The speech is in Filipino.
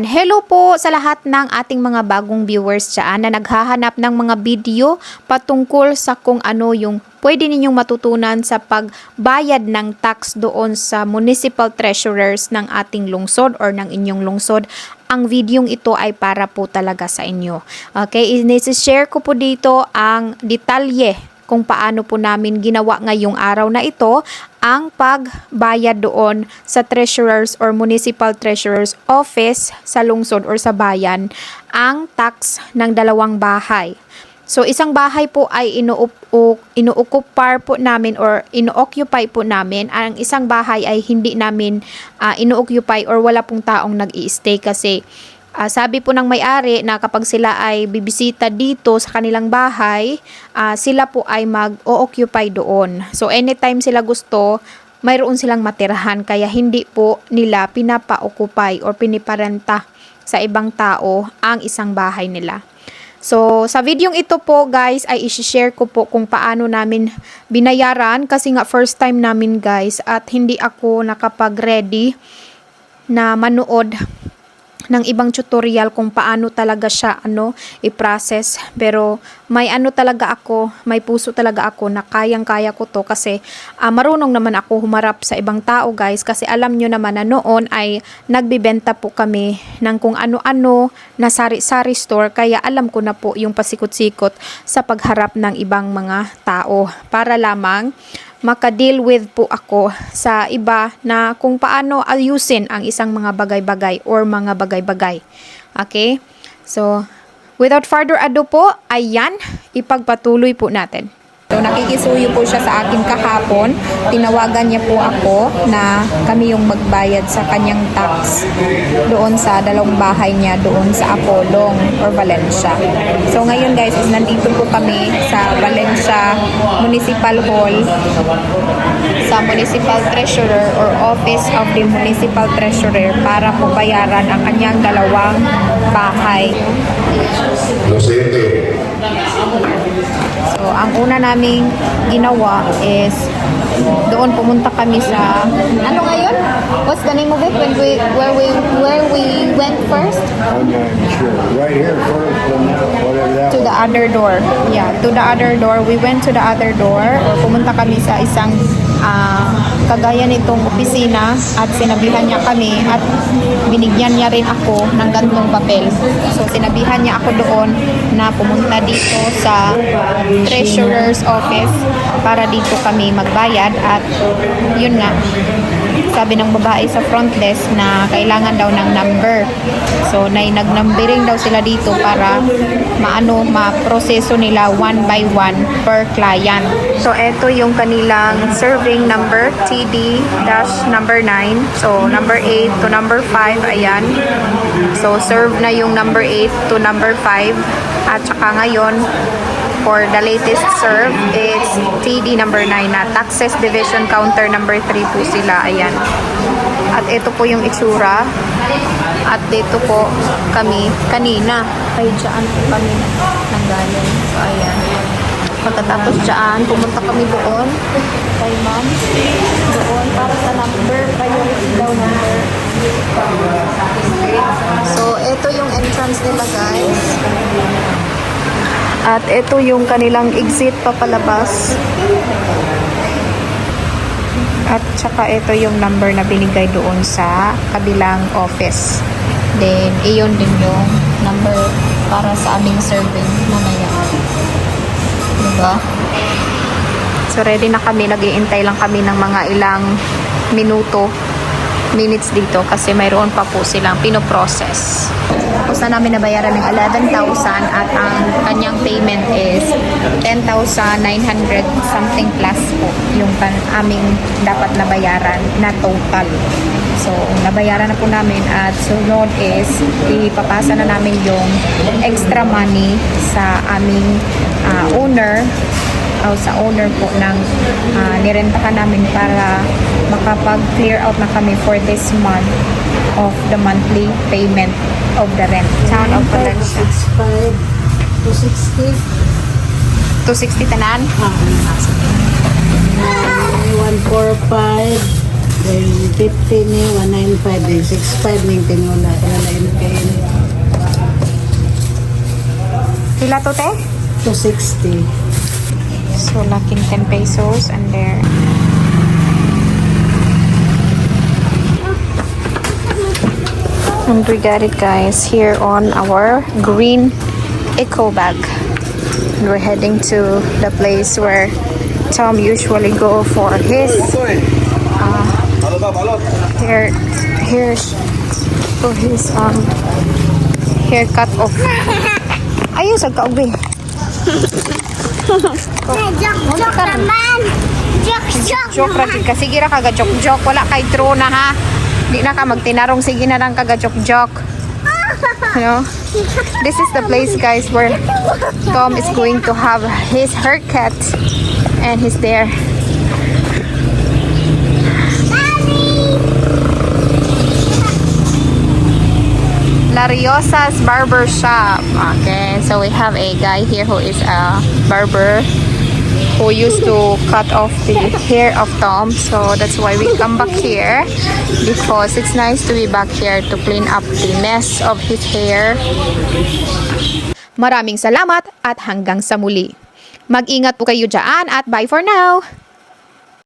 Hello po sa lahat ng ating mga bagong viewers dyan na naghahanap ng mga video patungkol sa kung ano yung pwede ninyong matutunan sa pagbayad ng tax doon sa municipal treasurers ng ating lungsod or ng inyong lungsod. Ang videong ito ay para po talaga sa inyo. Okay, i-share ko po dito ang detalye kung paano po namin ginawa ngayong araw na ito ang pagbayad doon sa treasurers or municipal treasurers office sa lungsod or sa bayan ang tax ng dalawang bahay. So isang bahay po ay ino-occupy po namin or ino-occupy po namin. Ang isang bahay ay hindi namin ino-occupy or wala pong taong nag-i-stay kasi sabi po ng may-ari na kapag sila ay bibisita dito sa kanilang bahay, sila po ay mag-o-occupy doon. So anytime sila gusto, mayroon silang matirahan kaya hindi po nila pinapa-occupy or piniparenta sa ibang tao ang isang bahay nila. So sa videong ito po guys ay i-share ko po kung paano namin binayaran kasi nga first time namin guys at hindi ako nakapag-ready na manood ng ibang tutorial kung paano talaga siya i-process, pero may talaga ako, may puso talaga ako na kayang-kaya ko to kasi marunong naman ako humarap sa ibang tao guys kasi alam nyo naman na noon ay nagbibenta po kami ng kung ano-ano na sari-sari store kaya alam ko na po yung pasikot-sikot sa pagharap ng ibang mga tao para lamang maka-deal with po ako sa iba na kung paano ayusin ang isang mga bagay-bagay or mga bagay-bagay. Okay? So, without further ado po, ayan, ipagpatuloy po natin. So, nakikisuyo po siya sa akin kahapon. Tinawagan niya po ako na kami yung magbayad sa kanyang tax doon sa dalawang bahay niya doon sa Apolong or Valencia. So, ngayon guys, is nandito po kami sa Valencia Municipal Hall sa Municipal Treasurer or Office of the Municipal Treasurer para po bayaran ang kanyang dalawang bahay. So, ang una naming ginawa is doon pumunta kami sa ano ngayon? What's the name of it where we went first? I'm not sure. Right here first, and whatever that To the other door. Yeah, to the other door. We went to the other door or pumunta kami sa isang kagaya nitong opisina at sinabihan niya kami at binigyan niya rin ako ng gantong papel. So sinabihan niya ako doon na pumunta dito sa treasurer's office para dito kami magbayad at yun nga sabi ng babae sa front desk na kailangan daw ng number. So nag-numbering daw sila dito para ma-proseso nila one by one per client. So eto yung kanilang serving number TD-number 9. So number 8 to number 5, ayan. So serve na yung number 8 to number 5 at saka ngayon for the latest serve, it's TD number 9 na Taxes Division Counter number 3 po sila. Ayan. At ito po yung itsura. At dito po kami kanina. Ay, dyan po kami nanggaling. So, ayan. Pagkatapos dyan, pumunta kami doon kay ma'am. Doon para sa number, priority daw number. So, ito yung entrance nila guys. At ito yung kanilang exit papalabas. At saka ito yung number na binigay doon sa kabilang office. Then, iyon din yung number para sa aming serving mamaya. Diba? So, ready na kami. Nag-iintay lang kami ng mga ilang minutes dito kasi mayroon pa po silang pinoprocess. Tapos na namin nabayaran ng 11,000 at ang kanyang payment is 10,900 something plus po yung aming dapat nabayaran na total. So, nabayaran na po namin at sunod is ipapasa na namin yung extra money sa aming owner o sa owner po ng nirentahan namin para makapag-clear out na kami for this month of the monthly payment of the rent. Town of Valencia. 260. 260 tanan? 145. Then 50 ni 195 din 65 ning tinula kaya lain kayo Pila to, te? 260. So, laking 10 pesos and there. And we got it, guys, here on our green eco bag. And we're heading to the place where Tom usually go for his hair for his haircut off. Ayun sa kaubi. Joke naman. Joke Joke ra gid ka. Sige ra kaga joke. Wala kay true na ha. Di na ka magtinarong, sige na lang kaga joke. You know? This is the place, guys, where Tom is going to have his haircut and he's there. Lariosa's Barber Shop. Okay, so we have a guy here who is a barber who used to cut off the hair of Tom. So that's why we come back here, because it's nice to be back here to clean up the mess of his hair. Maraming salamat at hanggang sa muli. Mag-ingat po kayo dyan at bye for now!